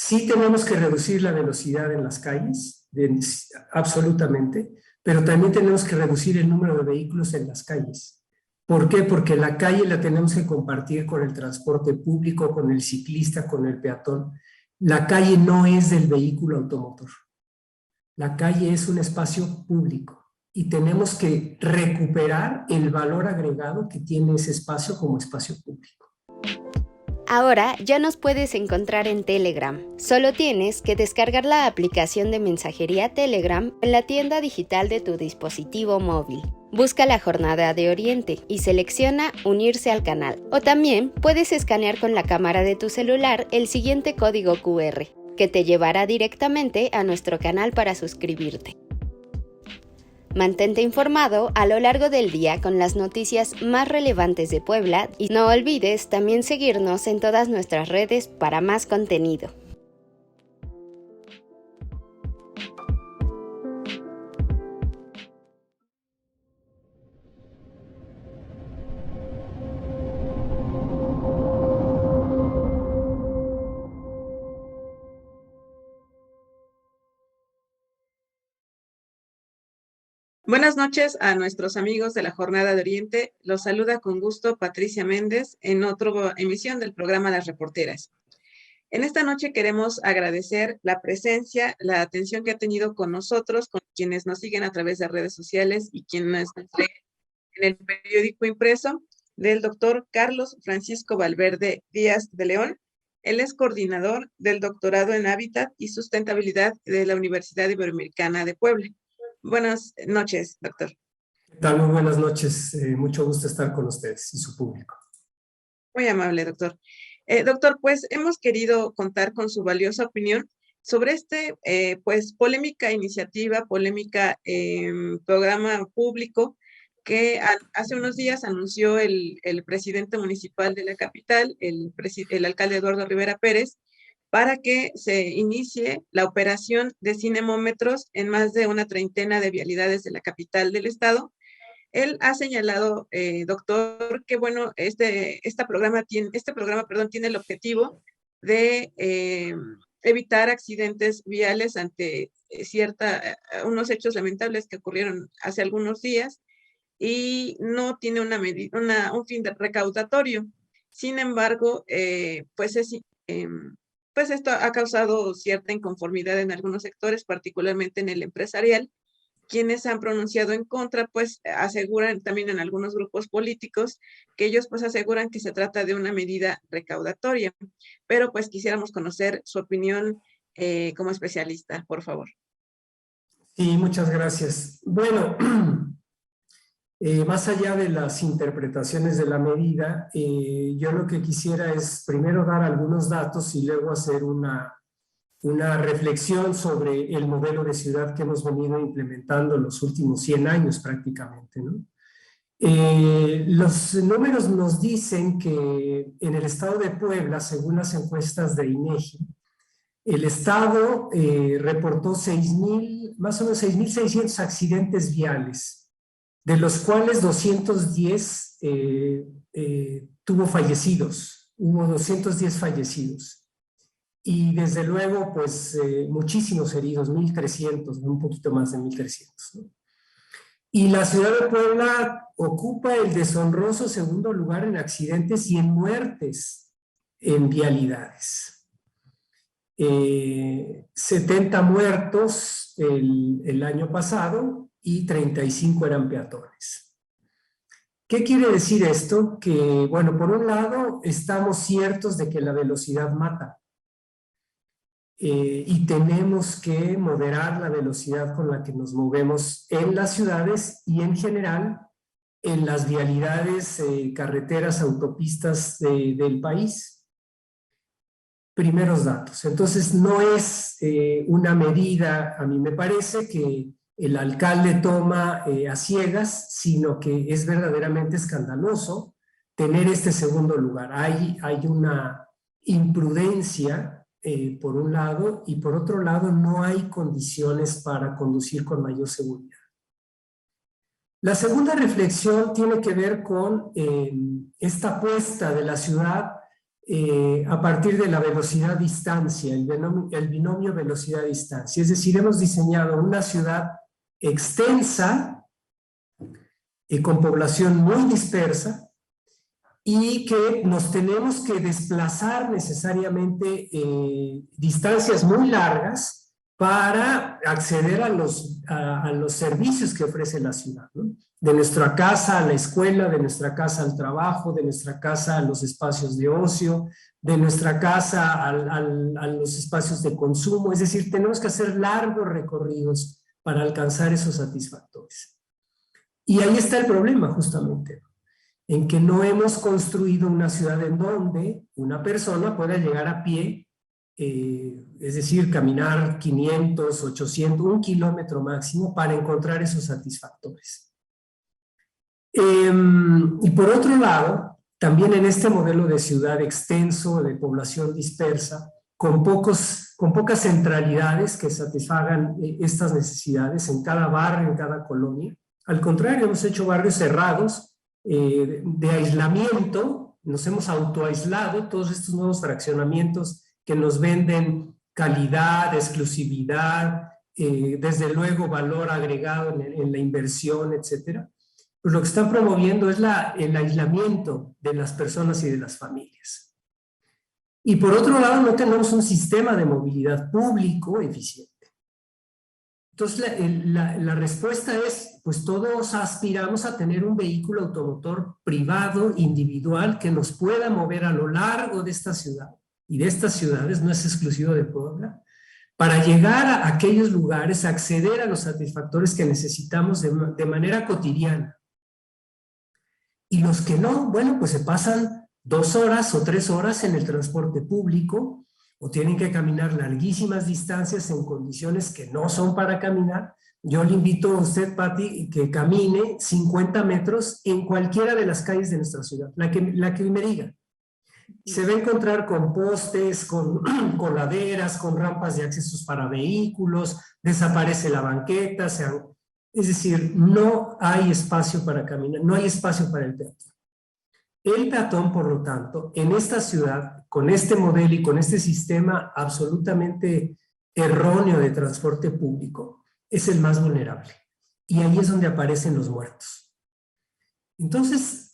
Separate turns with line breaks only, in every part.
Sí tenemos que reducir la velocidad en las calles, absolutamente, pero también tenemos que reducir el número de vehículos en las calles. ¿Por qué? Porque la calle la tenemos que compartir con el transporte público, con el ciclista, con el peatón. La calle no es del vehículo automotor. La calle es un espacio público y tenemos que recuperar el valor agregado que tiene ese espacio como espacio público.
Ahora ya nos puedes encontrar en Telegram. Solo tienes que descargar la aplicación de mensajería Telegram en la tienda digital de tu dispositivo móvil. Busca la Jornada de Oriente y selecciona Unirse al canal. O también puedes escanear con la cámara de tu celular el siguiente código QR, que te llevará directamente a nuestro canal para suscribirte. Mantente informado a lo largo del día con las noticias más relevantes de Puebla y no olvides también seguirnos en todas nuestras redes para más contenido.
Buenas noches a nuestros amigos de la Jornada de Oriente. Los saluda con gusto Patricia Méndez en otra emisión del programa Las Reporteras. En esta noche queremos agradecer la presencia, la atención que ha tenido con nosotros, con quienes nos siguen a través de redes sociales y quienes nos leen en el periódico impreso, del doctor Carlos Francisco Valverde Díaz de León. Él es coordinador del doctorado en Hábitat y Sustentabilidad de la Universidad Iberoamericana de Puebla. Buenas noches, doctor.
¿Qué tal? Muy buenas noches. Mucho gusto estar con ustedes y su público.
Muy amable, doctor. Doctor, pues hemos querido contar con su valiosa opinión sobre pues polémica iniciativa, polémica programa público que hace unos días anunció el presidente municipal de la capital, el alcalde Eduardo Rivera Pérez, para que se inicie la operación de cinemómetros en más de una treintena de vialidades de la capital del estado. Él ha señalado, doctor, que bueno, este programa tiene el objetivo de evitar accidentes viales ante unos hechos lamentables que ocurrieron hace algunos días y no tiene un fin recaudatorio. Sin embargo, pues esto ha causado cierta inconformidad en algunos sectores, particularmente en el empresarial. Quienes han pronunciado en contra, pues aseguran también en algunos grupos políticos que ellos pues aseguran que se trata de una medida recaudatoria, pero pues quisiéramos conocer su opinión como especialista, por favor.
Sí, muchas gracias. Bueno, más allá de las interpretaciones de la medida, yo lo que quisiera es primero dar algunos datos y luego hacer una reflexión sobre el modelo de ciudad que hemos venido implementando en los últimos 100 años prácticamente, ¿no? Los números nos dicen que en el estado de Puebla, según las encuestas de INEGI, el estado reportó más o menos 6,600 accidentes viales, de los cuales 210 hubo 210 fallecidos. Y desde luego, pues, muchísimos heridos, 1,300, un poquito más de 1,300, ¿no? Y la ciudad de Puebla ocupa el deshonroso segundo lugar en accidentes y en muertes en vialidades. 70 muertos el año pasado y 35 eran peatones. ¿Qué quiere decir esto? Que, bueno, por un lado, estamos ciertos de que la velocidad mata. Y tenemos que moderar la velocidad con la que nos movemos en las ciudades y en general en las vialidades, carreteras, autopistas del país. Primeros datos. Entonces, no es una medida, a mí me parece, que el alcalde toma a ciegas, sino que es verdaderamente escandaloso tener este segundo lugar. Hay una imprudencia por un lado, y por otro lado no hay condiciones para conducir con mayor seguridad. La segunda reflexión tiene que ver con esta apuesta de la ciudad a partir de la velocidad-distancia, el binomio velocidad-distancia. Es decir, hemos diseñado una ciudad extensa y con población muy dispersa, y que nos tenemos que desplazar necesariamente distancias muy largas para acceder a los servicios que ofrece la ciudad, ¿no? De nuestra casa a la escuela, de nuestra casa al trabajo, de nuestra casa a los espacios de ocio, de nuestra casa a los espacios de consumo. Es decir, tenemos que hacer largos recorridos para alcanzar esos satisfactores. Y ahí está el problema, justamente, en que no hemos construido una ciudad en donde una persona pueda llegar a pie, es decir, caminar 500, 800, 1 kilómetro máximo para encontrar esos satisfactores. Y por otro lado, también en este modelo de ciudad extenso, de población dispersa, con pocas centralidades que satisfagan estas necesidades en cada barrio, en cada colonia. Al contrario, hemos hecho barrios cerrados, de aislamiento, nos hemos autoaislado, todos estos nuevos fraccionamientos que nos venden calidad, exclusividad, desde luego valor agregado en la inversión, etcétera. Pues lo que están promoviendo es el aislamiento de las personas y de las familias. Y por otro lado, no tenemos un sistema de movilidad público eficiente. Entonces, la respuesta es, pues todos aspiramos a tener un vehículo automotor privado, individual, que nos pueda mover a lo largo de esta ciudad, y de estas ciudades, no es exclusivo de Puebla, para llegar a aquellos lugares, acceder a los satisfactores que necesitamos de manera cotidiana. Y los que no, bueno, pues se pasan 2 horas o 3 horas en el transporte público, o tienen que caminar larguísimas distancias en condiciones que no son para caminar. Yo le invito a usted, Pati, que camine 50 metros en cualquiera de las calles de nuestra ciudad, la que me diga. Se va a encontrar con postes, con laderas, con rampas de accesos para vehículos, desaparece la banqueta, es decir, no hay espacio para caminar, no hay espacio para el peatón. El peatón, por lo tanto, en esta ciudad, con este modelo y con este sistema absolutamente erróneo de transporte público, es el más vulnerable. Y ahí es donde aparecen los muertos. Entonces,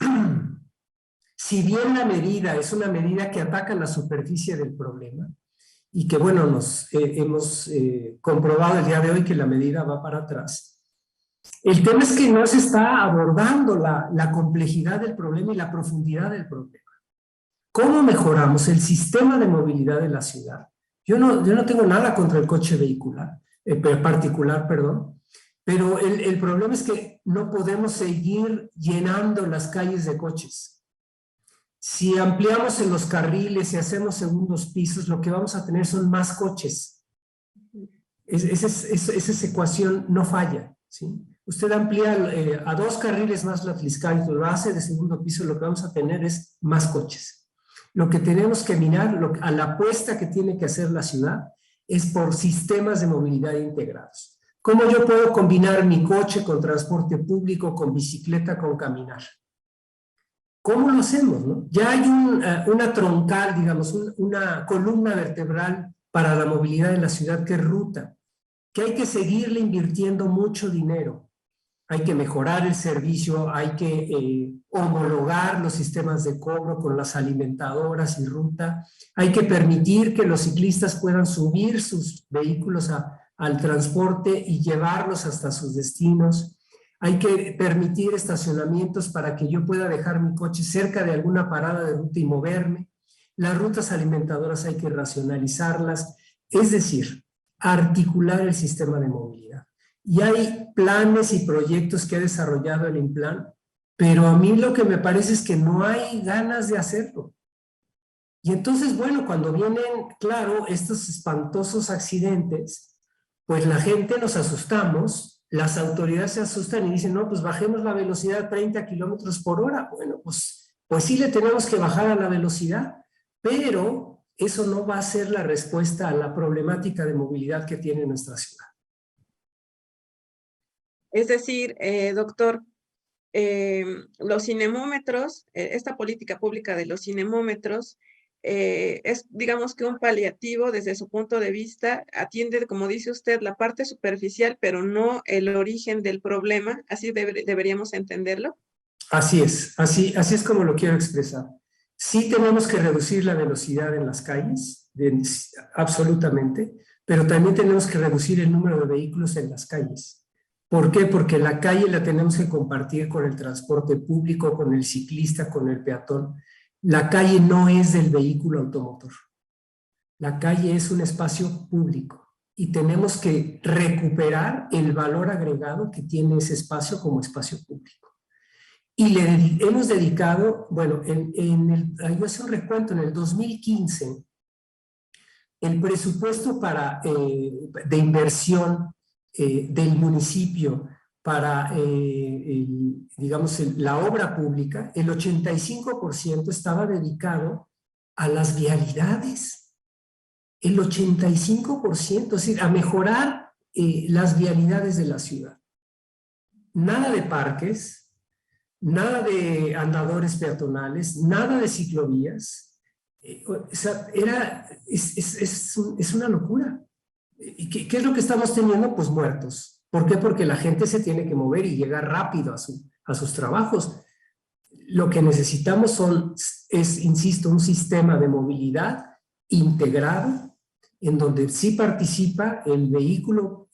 si bien la medida es una medida que ataca la superficie del problema, y que, bueno, hemos comprobado el día de hoy que la medida va para atrás, el tema es que no se está abordando la complejidad del problema y la profundidad del problema. ¿Cómo mejoramos el sistema de movilidad de la ciudad? Yo no tengo nada contra el coche particular, pero el problema es que no podemos seguir llenando las calles de coches. Si ampliamos en los carriles y hacemos segundos pisos, lo que vamos a tener son más coches. Esa ecuación no falla, ¿sí? Usted amplía a 2 carriles más la Tliscay y lo hace de segundo piso, lo que vamos a tener es más coches. Lo que tenemos que mirar, a la apuesta que tiene que hacer la ciudad, es por sistemas de movilidad integrados. ¿Cómo yo puedo combinar mi coche con transporte público, con bicicleta, con caminar? ¿Cómo lo hacemos, no? Ya hay una troncal, digamos, una columna vertebral para la movilidad de la ciudad, que es ruta, que hay que seguirle invirtiendo mucho dinero. Hay que mejorar el servicio, hay que homologar los sistemas de cobro con las alimentadoras y ruta, hay que permitir que los ciclistas puedan subir sus vehículos al transporte y llevarlos hasta sus destinos, hay que permitir estacionamientos para que yo pueda dejar mi coche cerca de alguna parada de ruta y moverme, las rutas alimentadoras hay que racionalizarlas, es decir, articular el sistema de movilidad. Y hay planes y proyectos que ha desarrollado el INPLAN, pero a mí lo que me parece es que no hay ganas de hacerlo. Y entonces, bueno, cuando vienen, claro, estos espantosos accidentes, pues la gente nos asustamos, las autoridades se asustan y dicen, no, pues bajemos la velocidad a 30 kilómetros por hora. Bueno, pues sí le tenemos que bajar a la velocidad, pero eso no va a ser la respuesta a la problemática de movilidad que tiene nuestra ciudad.
Es decir, doctor, los cinemómetros, esta política pública de los cinemómetros es, digamos que un paliativo desde su punto de vista, atiende, como dice usted, la parte superficial, pero no el origen del problema, así deberíamos entenderlo.
Así es, así es como lo quiero expresar. Sí tenemos que reducir la velocidad en las calles, absolutamente, pero también tenemos que reducir el número de vehículos en las calles. ¿Por qué? Porque la calle la tenemos que compartir con el transporte público, con el ciclista, con el peatón. La calle no es del vehículo automotor. La calle es un espacio público y tenemos que recuperar el valor agregado que tiene ese espacio como espacio público. Y le hemos dedicado, bueno, yo hice un recuento, en el 2015, el presupuesto de inversión del municipio para, digamos, la obra pública, el 85% estaba dedicado a las vialidades. El 85%, es decir, a mejorar las vialidades de la ciudad. Nada de parques, nada de andadores peatonales, nada de ciclovías. O sea, es una locura. ¿Y qué es lo que estamos teniendo? Pues muertos. ¿Por qué? Porque la gente se tiene que mover y llegar rápido a sus trabajos. Lo que necesitamos es, insisto, un sistema de movilidad integrado en donde sí participa el vehículo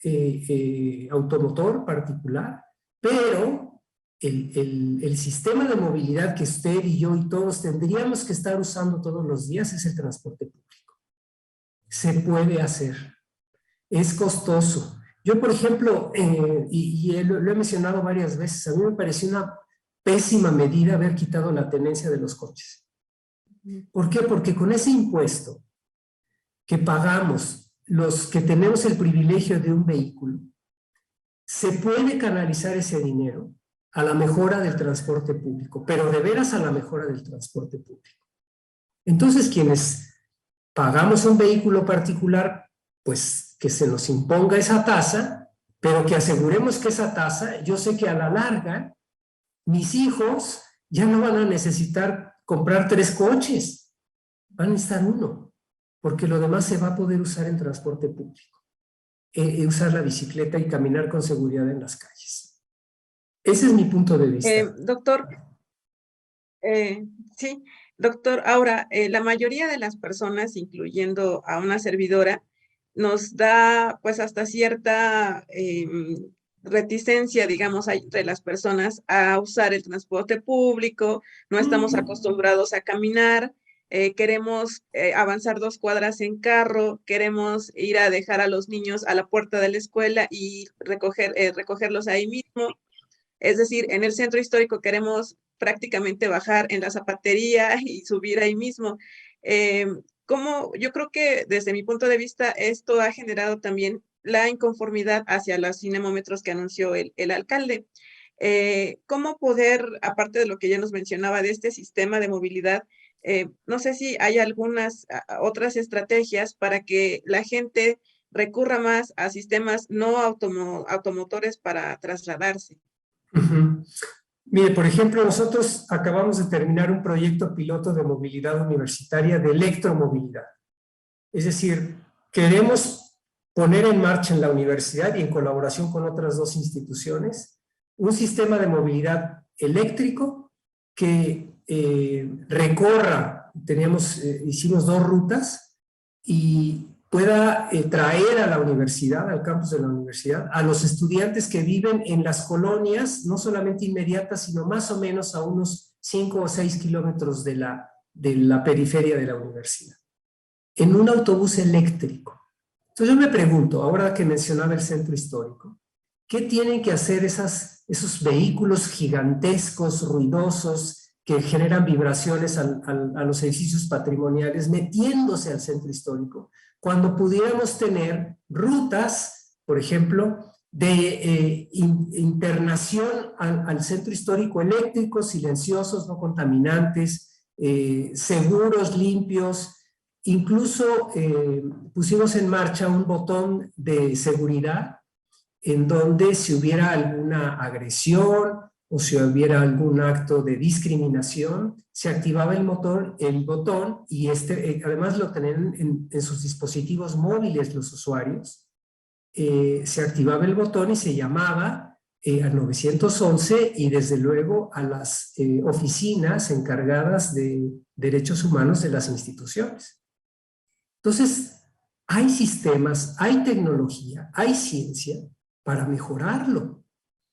automotor particular, pero el sistema de movilidad que usted y yo y todos tendríamos que estar usando todos los días es el transporte público. Se puede hacer. Es costoso. Yo, por ejemplo, lo he mencionado varias veces, a mí me pareció una pésima medida haber quitado la tenencia de los coches. ¿Por qué? Porque con ese impuesto que pagamos los que tenemos el privilegio de un vehículo, se puede canalizar ese dinero a la mejora del transporte público, pero de veras a la mejora del transporte público. Entonces, quienes pagamos un vehículo particular, pues que se nos imponga esa tasa, pero que aseguremos que esa tasa, yo sé que a la larga, mis hijos ya no van a necesitar comprar 3 coches, van a necesitar 1, porque lo demás se va a poder usar en transporte público, usar la bicicleta y caminar con seguridad en las calles. Ese es mi punto de vista.
Doctor, sí, doctor, ahora, la mayoría de las personas, incluyendo a una servidora, nos da pues hasta cierta reticencia, digamos, entre las personas a usar el transporte público, no estamos acostumbrados a caminar, queremos avanzar 2 cuadras en carro, queremos ir a dejar a los niños a la puerta de la escuela y recogerlos ahí mismo. Es decir, en el centro histórico queremos prácticamente bajar en la zapatería y subir ahí mismo. Yo creo que desde mi punto de vista esto ha generado también la inconformidad hacia los cinemómetros que anunció el alcalde. ¿Cómo poder, aparte de lo que ya nos mencionaba de este sistema de movilidad, no sé si hay algunas otras estrategias para que la gente recurra más a sistemas no automotores para trasladarse?
Mire, por ejemplo, nosotros acabamos de terminar un proyecto piloto de movilidad universitaria de electromovilidad. Es decir, queremos poner en marcha en la universidad y en colaboración con otras 2 instituciones un sistema de movilidad eléctrico que recorra, hicimos 2 rutas y pueda traer a la universidad, al campus de la universidad, a los estudiantes que viven en las colonias, no solamente inmediatas, sino más o menos a unos 5 o 6 kilómetros de la periferia de la universidad, en un autobús eléctrico. Entonces yo me pregunto, ahora que mencionaba el centro histórico, ¿qué tienen que hacer esos vehículos gigantescos, ruidosos, que generan vibraciones a los edificios patrimoniales, metiéndose al centro histórico, cuando pudiéramos tener rutas, por ejemplo, de internación al centro histórico eléctricos, silenciosos, no contaminantes, seguros, limpios? Incluso pusimos en marcha un botón de seguridad en donde si hubiera alguna agresión o si hubiera algún acto de discriminación, se activaba el botón y además lo tenían en sus dispositivos móviles los usuarios. Se activaba el botón y se llamaba al 911 y desde luego a las oficinas encargadas de derechos humanos de las instituciones. Entonces, hay sistemas, hay tecnología, hay ciencia para mejorarlo,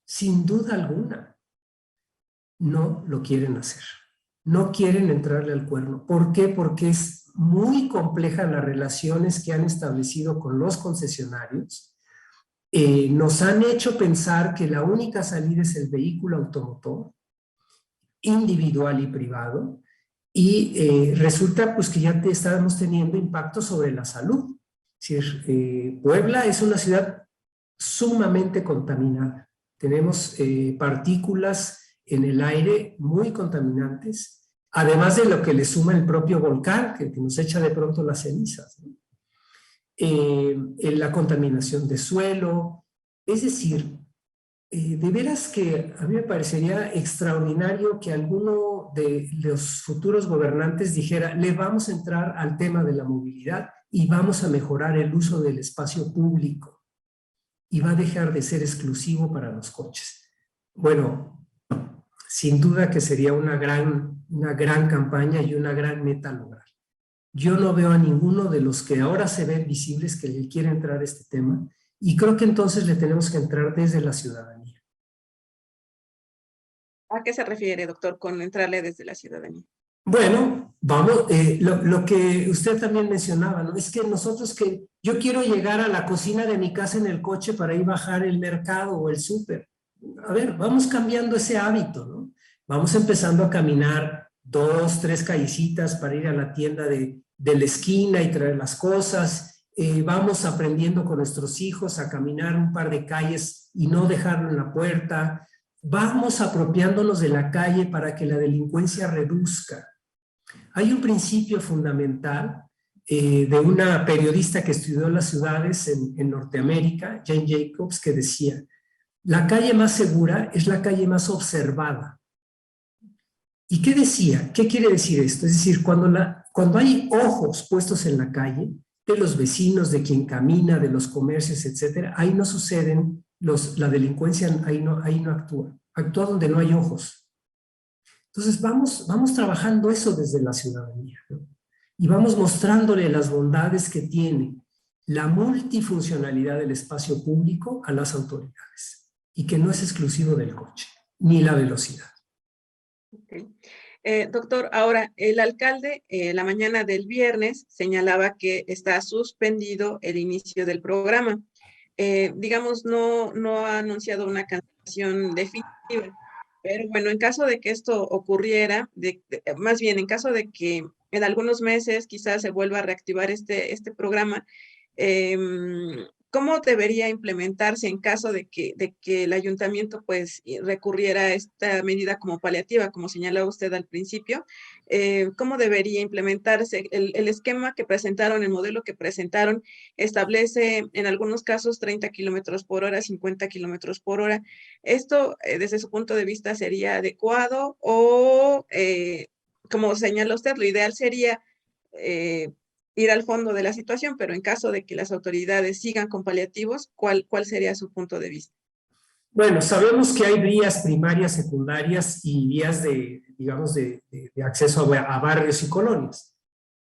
sin duda alguna. No lo quieren hacer. No quieren entrarle al cuerno. ¿Por qué? Porque es muy compleja las relaciones que han establecido con los concesionarios. Nos han hecho pensar que la única salida es el vehículo automotor, individual y privado, y resulta pues que ya estamos teniendo impacto sobre la salud. Es decir, Puebla es una ciudad sumamente contaminada. Tenemos partículas en el aire muy contaminantes, además de lo que le suma el propio volcán, que nos echa de pronto las cenizas, ¿no? La contaminación de suelo. Es decir, de veras que a mí me parecería extraordinario que alguno de los futuros gobernantes dijera, le vamos a entrar al tema de la movilidad y vamos a mejorar el uso del espacio público y va a dejar de ser exclusivo para los coches. Bueno, sin duda que sería una gran campaña y una gran meta a lograr. Yo no veo a ninguno de los que ahora se ven visibles que le quiera entrar a este tema y creo que entonces le tenemos que entrar desde la ciudadanía.
¿A qué se refiere, doctor, con entrarle desde la ciudadanía?
Bueno, vamos, lo que usted también mencionaba, ¿no? Es que nosotros yo quiero llegar a la cocina de mi casa en el coche para ir bajar el mercado o el súper. A ver, vamos cambiando ese hábito, ¿no? Vamos empezando a caminar 2, 3 callecitas para ir a la tienda de la esquina y traer las cosas. Vamos aprendiendo con nuestros hijos a caminar un par de calles y no dejarlo en la puerta. Vamos apropiándonos de la calle para que la delincuencia reduzca. Hay un principio fundamental de una periodista que estudió las ciudades en Norteamérica, Jane Jacobs, que decía, la calle más segura es la calle más observada. ¿Y qué decía? ¿Qué quiere decir esto? Es decir, cuando hay ojos puestos en la calle, de los vecinos, de quien camina, de los comercios, etcétera, ahí no suceden, la delincuencia ahí no actúa. Actúa donde no hay ojos. Entonces vamos trabajando eso desde la ciudadanía, ¿no? Y vamos mostrándole las bondades que tiene la multifuncionalidad del espacio público a las autoridades y que no es exclusivo del coche, ni la velocidad.
Okay. Doctor, ahora, el alcalde la mañana del viernes señalaba que está suspendido el inicio del programa. Digamos, no ha anunciado una cancelación definitiva, pero bueno, en caso de que esto ocurriera, más bien en caso de que en algunos meses quizás se vuelva a reactivar este programa, ¿cómo debería implementarse en caso de que el ayuntamiento pues recurriera a esta medida como paliativa, como señalaba usted al principio? ¿Cómo debería implementarse? El esquema que presentaron, el modelo que presentaron, establece en algunos casos 30 kilómetros por hora, 50 kilómetros por hora. ¿Esto desde su punto de vista sería adecuado o, como señala usted, lo ideal sería ir al fondo de la situación, pero en caso de que las autoridades sigan con paliativos, ¿cuál sería su punto de vista?
Bueno, sabemos que hay vías primarias, secundarias y vías de acceso a barrios y colonias.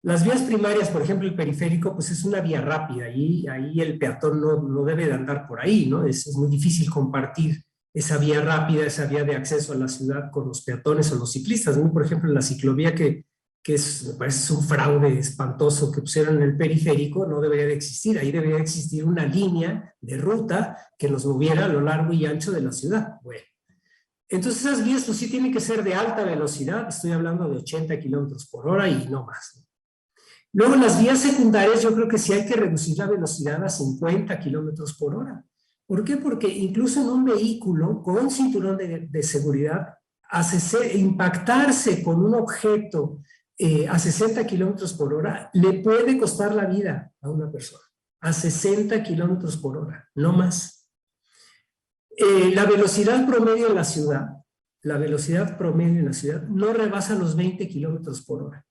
Las vías primarias, por ejemplo, el periférico, pues es una vía rápida y ahí el peatón no debe de andar por ahí, ¿no? Es muy difícil compartir esa vía rápida, esa vía de acceso a la ciudad con los peatones o los ciclistas, ¿no? Por ejemplo, la ciclovía que me parece un fraude espantoso que pusieron en el periférico, no debería de existir. Ahí debería de existir una línea de ruta que nos moviera a lo largo y ancho de la ciudad. Bueno, entonces esas vías pues sí tienen que ser de alta velocidad, estoy hablando de 80 kilómetros por hora y no más. Luego las vías secundarias yo creo que sí hay que reducir la velocidad a 50 kilómetros por hora. ¿Por qué? Porque incluso en un vehículo con cinturón de seguridad, impactarse con un objeto a 60 kilómetros por hora le puede costar la vida a una persona, a 60 kilómetros por hora, no más. La velocidad promedio en la ciudad la velocidad promedio en la ciudad no rebasa los 20 kilómetros por hora.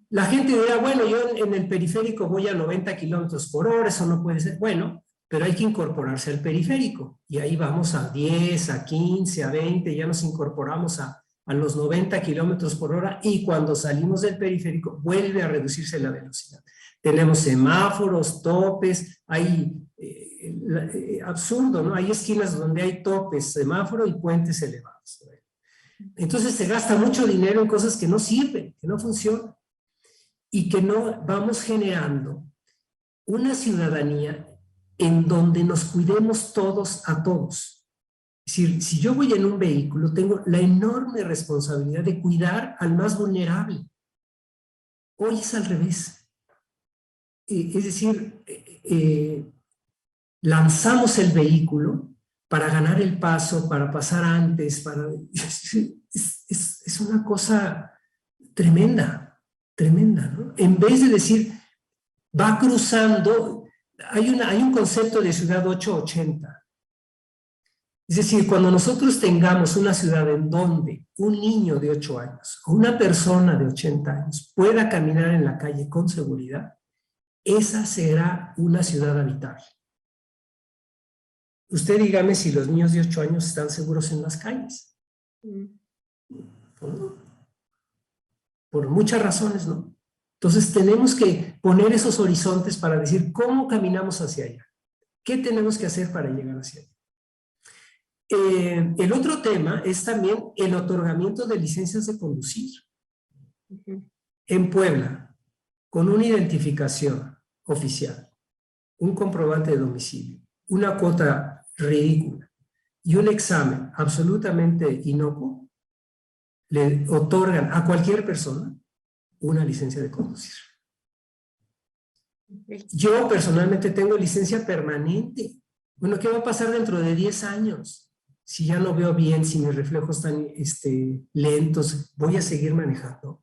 La gente dirá, bueno, yo en el periférico voy a 90 kilómetros por hora, eso no puede ser. Bueno, pero hay que incorporarse al periférico. Y ahí vamos a 10, a 15, a 20, ya nos incorporamos a los 90 kilómetros por hora y cuando salimos del periférico vuelve a reducirse la velocidad. Tenemos semáforos, topes, hay absurdo, ¿no? Hay esquinas donde hay topes, semáforo y puentes elevados. Entonces se gasta mucho dinero en cosas que no sirven, que no funcionan y que no vamos generando una ciudadanía en donde nos cuidemos todos a todos. Es decir, si yo voy en un vehículo, tengo la enorme responsabilidad de cuidar al más vulnerable. Hoy es al revés. Es decir, lanzamos el vehículo para ganar el paso, para pasar antes, para... Es una cosa tremenda, tremenda, ¿no? En vez de decir, va cruzando, hay un concepto de ciudad 880. Es decir, cuando nosotros tengamos una ciudad en donde un niño de 8 años o una persona de 80 años pueda caminar en la calle con seguridad, esa será una ciudad habitable. Usted dígame si los niños de 8 años están seguros en las calles. Por muchas razones, ¿no? Entonces tenemos que poner esos horizontes para decir cómo caminamos hacia allá. ¿Qué tenemos que hacer para llegar hacia allá? El otro tema es también el otorgamiento de licencias de conducir. En Puebla, con una identificación oficial, un comprobante de domicilio, una cuota ridícula y un examen absolutamente inocuo, le otorgan a cualquier persona una licencia de conducir. Yo personalmente tengo licencia permanente. Bueno, ¿qué va a pasar dentro de 10 años? Si ya no veo bien, si mis reflejos están lentos, ¿voy a seguir manejando?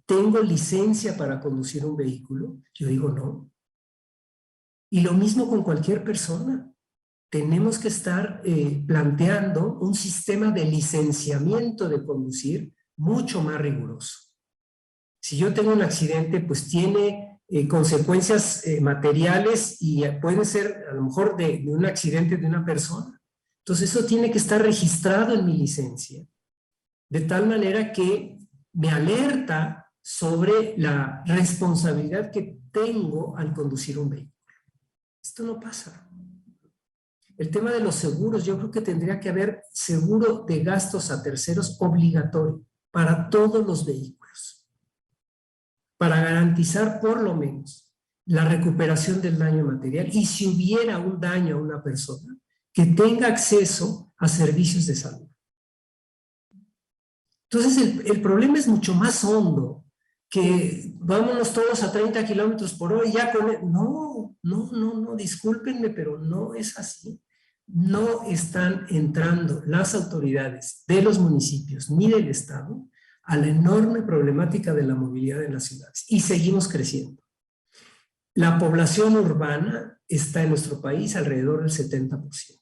¿Tengo licencia para conducir un vehículo? Yo digo no. Y lo mismo con cualquier persona. Tenemos que estar planteando un sistema de licenciamiento de conducir mucho más riguroso. Si yo tengo un accidente, pues tiene consecuencias materiales y puede ser a lo mejor de un accidente de una persona. Entonces eso tiene que estar registrado en mi licencia, de tal manera que me alerta sobre la responsabilidad que tengo al conducir un vehículo. Esto no pasa. El tema de los seguros, yo creo que tendría que haber seguro de gastos a terceros obligatorio para todos los vehículos, para garantizar por lo menos la recuperación del daño material y si hubiera un daño a una persona, que tenga acceso a servicios de salud. Entonces el problema es mucho más hondo que vámonos todos a 30 kilómetros por hora y ya con... No, discúlpenme, pero no es así. No están entrando las autoridades de los municipios ni del Estado a la enorme problemática de la movilidad en las ciudades y seguimos creciendo. La población urbana está en nuestro país alrededor del 70%.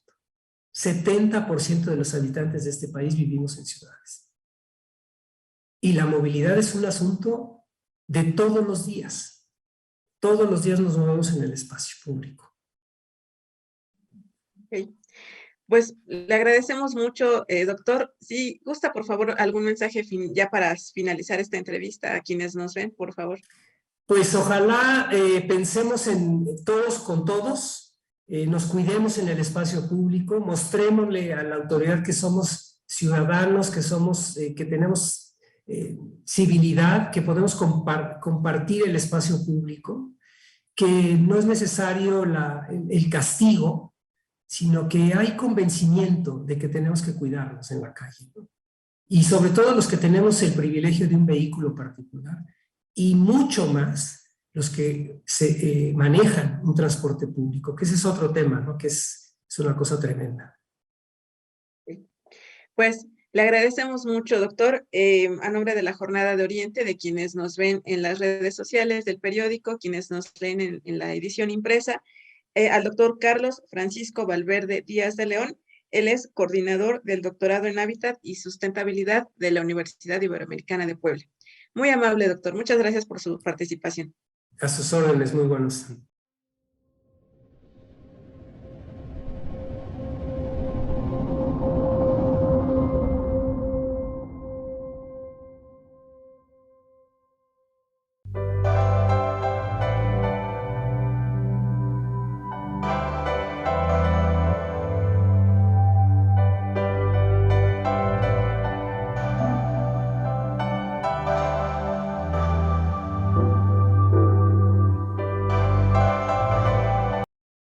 70% de los habitantes de este país vivimos en ciudades. Y la movilidad es un asunto de todos los días. Todos los días nos movemos en el espacio público.
Okay. Pues le agradecemos mucho, doctor. Si gusta, por favor, algún mensaje ya para finalizar esta entrevista a quienes nos ven, por favor.
Pues ojalá pensemos en todos con todos, nos cuidemos en el espacio público, mostrémosle a la autoridad que somos ciudadanos, que somos, que tenemos civilidad, que podemos compartir el espacio público, que no es necesario el castigo, sino que hay convencimiento de que tenemos que cuidarnos en la calle, ¿no? Y sobre todo los que tenemos el privilegio de un vehículo particular, y mucho más los que se manejan un transporte público, que ese es otro tema, ¿no? Que es una cosa tremenda.
Pues le agradecemos mucho, doctor, a nombre de la Jornada de Oriente, de quienes nos ven en las redes sociales del periódico, quienes nos leen en la edición impresa, al doctor Carlos Francisco Valverde Díaz de León, Él es coordinador del doctorado en Hábitat y Sustentabilidad de la Universidad Iberoamericana de Puebla. Muy amable, doctor. Muchas gracias por su participación.
A sus órdenes, muy buenos.